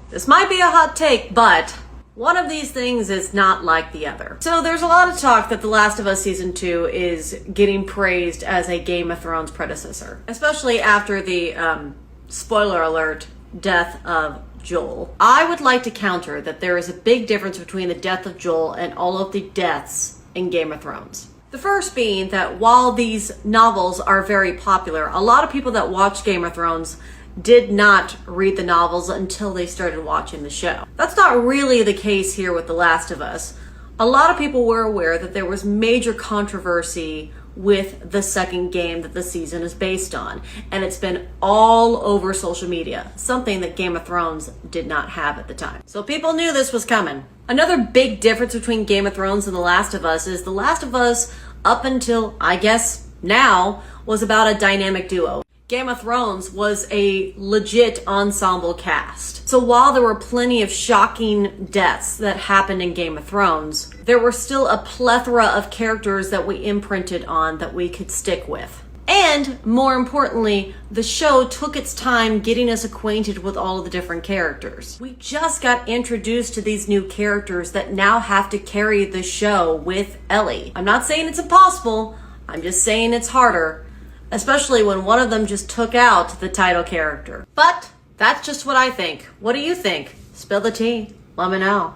This might be a hot take, but one of these things is not like the other. So there's a lot of talk that The Last of Us Season 2 is getting praised as a Game of Thrones predecessor, especially after the, spoiler alert, death of Joel. I would like to counter that there is a big difference between the death of Joel and all of the deaths in Game of Thrones. The first being that while these novels are very popular, a lot of people that watch Game of Thrones did not read the novels until they started watching the show. That's not really the case here with The Last of Us. A lot of people were aware that there was major controversy with the second game that the season is based on, and it's been all over social media, something that Game of Thrones did not have at the time. So people knew this was coming. Another big difference between Game of Thrones and The Last of Us is The Last of Us, up until, I guess, now, was about a dynamic duo. Game of Thrones was a legit ensemble cast. So while there were plenty of shocking deaths that happened in Game of Thrones, there were still a plethora of characters that we imprinted on that we could stick with. And more importantly, the show took its time getting us acquainted with all of the different characters. We just got introduced to these new characters that now have to carry the show with Ellie. I'm not saying it's impossible, I'm just saying it's harder. Especially when one of them just took out the title character. But that's just what I think. What do you think? Spill the tea. Let me know.